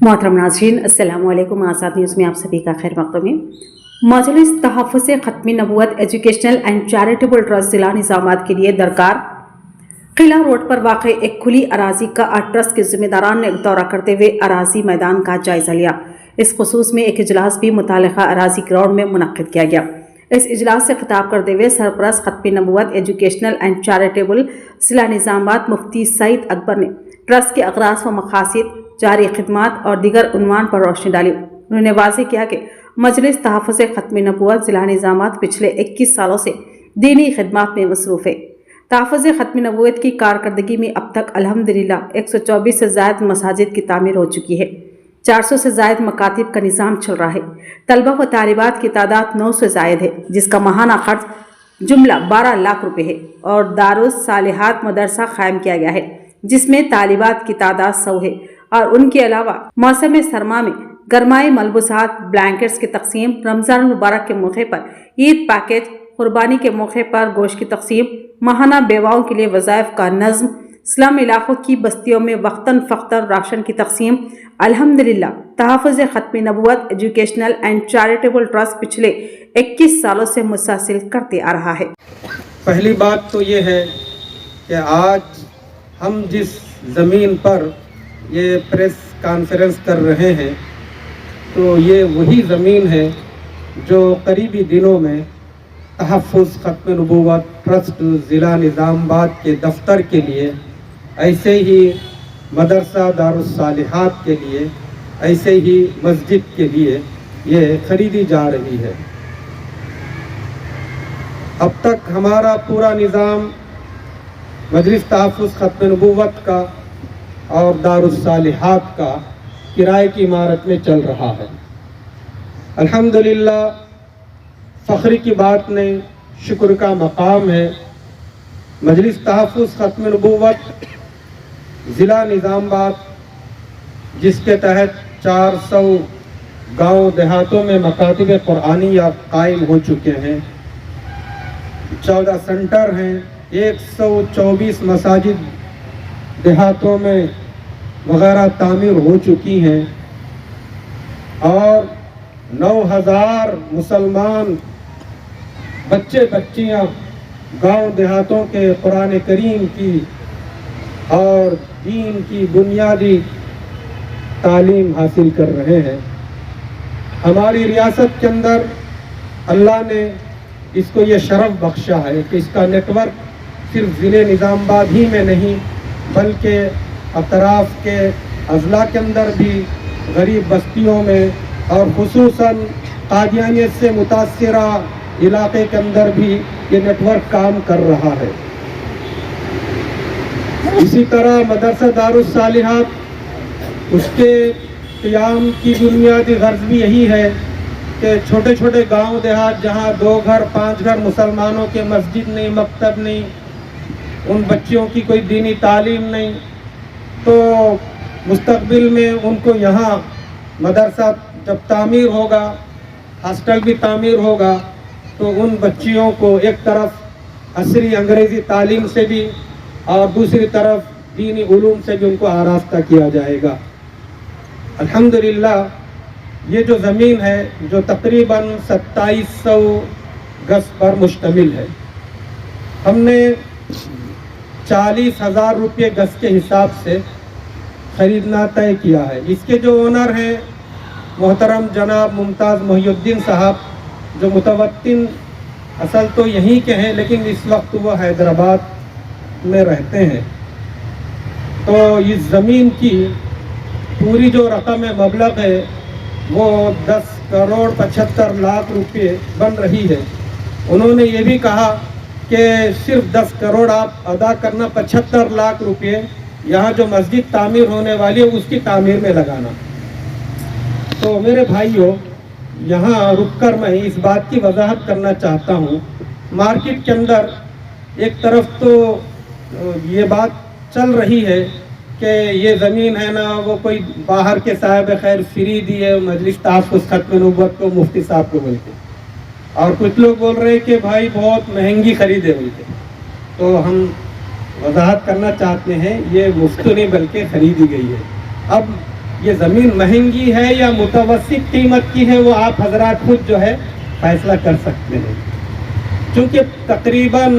मोहतरम नाज़रीन, अस्सलाम वालेकुम। आज़ाद न्यूज़ में आप सभी का खैर मक़दम है। मजलिस तहफ़्फ़ुज़ ख़त्म नबूवत एजुकेशनल एंड चैरिटेबल ट्रस्ट ज़िला निज़ामाबाद के लिए दरकार किला रोड पर वाक़ एक खुली अराज़ी का ट्रस्ट के ज़िम्मेदारान ने दौरा करते हुए अराज़ी मैदान का जायज़ा लिया। इस खुसूस में एक इजलास भी मुतालिका अराज़ी ग्राउंड में मुनक़्क़िद किया गया। इस इजलास से खिताब करते हुए सरपरस्त ख़त्म नबूवत एजुकेशनल एंड चैरिटेबल ज़िला निज़ामाबाद मुफ्ती सईद अकबर ने ट्रस्ट के अक़राज़ व मक़ासिद, जारी खिदमात और दीगर उन्वान पर रोशनी डाली। उन्होंने वाज़ेह किया कि मजलिस तहफ़्फ़ुज़ ख़त्म नबूवत ज़िला निज़ामाबाद पिछले 21 सालों से दीनी खिदमात में मसरूफ़ है। तहफ़्फ़ुज़ ख़त्म नबूवत की कारकर्दगी में अब तक अल्हम्दुलिल्लाह 124 से ज़ायद मसाजिद की तामीर हो चुकी है। 400 से ज़ायद मकातिब का निज़ाम चल रहा है। तलबा व तालिबात की तादाद 900 से ज़ायद है, जिसका माहाना खर्च जुमला 12 लाख रुपए है और दारुस सालिहात मदरसा कायम किया गया है, जिसमें तालिबात की तादाद 100 है। और उनके अलावा मौसम सरमा में गरमाए मलबूसात, ब्लैंकेट्स की तकसीम, रमज़ान मुबारक के मौके पर ईद पैकेज, कुर्बानी के मौके पर गोश्त की तकसीम, माहाना बेवाओं के लिए वज़ाइफ का नज़्म, स्लम इलाकों की बस्तियों में वक्तन फ़क्तन राशन की तकसीम। अल्हम्दुलिल्लाह तहफ़्फ़ुज़ ख़त्म नबूवत एजुकेशनल एंड चैरिटेबल ट्रस्ट पिछले 21 सालों से मुसलसल करते आ रहा है। पहली बात तो ये है कि आज हम जिस ज़मीन पर ये प्रेस कॉन्फ्रेंस कर रहे हैं, तो ये वही ज़मीन है जो करीबी दिनों में तहफ़्फ़ुज़ ख़त्म नबूवत ट्रस्ट ज़िला निज़ामाबाद के दफ्तर के लिए, ऐसे ही मदरसा दारुस सालिहात के लिए, ऐसे ही मस्जिद के लिए ये ख़रीदी जा रही है। अब तक हमारा पूरा निज़ाम मजलिस तहफ़्फ़ुज़ ख़त्म नबूवत का और दारुस सालिहात का किराए की इमारत में चल रहा है। अल्हम्दुलिल्लाह फ़ख्र की बात नहीं, शुक्र का मकाम है। मजलिस तहफ़्फ़ुज़ ख़त्म नबूवत ज़िला निज़ामाबाद, जिसके तहत 400 गाँव देहातों में मकातिब क़ुरानिया कायम हो चुके हैं, 14 सेंटर हैं, 124 मसाजिद देहातों में वगैरह तामीर हो चुकी हैं और 9000 मुसलमान बच्चे बच्चियां गांव देहातों के कुरान करीम की और दीन की बुनियादी तालीम हासिल कर रहे हैं। हमारी रियासत के अंदर अल्लाह ने इसको ये शरफ बख्शा है कि इसका नेटवर्क सिर्फ ज़िले निज़ामाबाद ही में नहीं, बल्कि अतराफ़ के अज़ला के अंदर भी, गरीब बस्तियों में और ख़ुसूसन कादियानियत से मुतासिरा इलाके के अंदर भी ये नेटवर्क काम कर रहा है। इसी तरह मदरसा दारुस सालिहात, उसके क़याम की बुनियादी गर्ज़ भी यही है कि छोटे छोटे गांव देहात जहां 2 घर 5 घर मुसलमानों के मस्जिद नहीं, मकतब नहीं, उन बच्चियों की कोई दीनी तालीम नहीं, तो मुस्तक़बिल में उनको यहाँ मदरसा जब तामीर होगा, हॉस्टल भी तामीर होगा, तो उन बच्चियों को एक तरफ असरी अंग्रेज़ी तालीम से भी और दूसरी तरफ दीनी उलूम से भी उनको आरास्ता किया जाएगा। अल्हम्दुलिल्लाह ये जो ज़मीन है, जो तकरीबन 2700 गज़ पर मुश्तमिल है, हमने 40,000 रुपये गज़ के हिसाब से ख़रीदना तय किया है। इसके जो ओनर हैं मोहतरम जनाब मुमताज़ मोहिउद्दीन साहब, जो मुतवत्तिन असल तो यहीं के हैं, लेकिन इस वक्त वो हैदराबाद में रहते हैं। तो इस ज़मीन की पूरी जो रकम मबलग है वो 10 करोड़ 75 लाख रुपये बन रही है। उन्होंने ये भी कहा कि सिर्फ 10 करोड़ आप अदा करना, 75 लाख रुपये यहाँ जो मस्जिद तामीर होने वाली है उसकी तामीर में लगाना। तो मेरे भाइयों, यहाँ रुककर मैं इस बात की वजाहत करना चाहता हूँ, मार्केट के अंदर एक तरफ तो ये बात चल रही है कि ये ज़मीन है ना, वो कोई बाहर के साहिब खैर फ्री दी है मजलिस तहफ़्फ़ुज़ ख़त्म नबूवत को, मुफ्ती साहब को बोलते, और कुछ लोग बोल रहे हैं कि भाई बहुत महंगी खरीदे बोलते। तो हम वजाहत करना चाहते हैं, ये मुफ्त नहीं बल्कि ख़रीदी गई है। अब یہ زمین مہنگی ہے یا متوسط قیمت کی ہے وہ آپ حضرات خود جو ہے فیصلہ کر سکتے ہیں، چونکہ تقریباً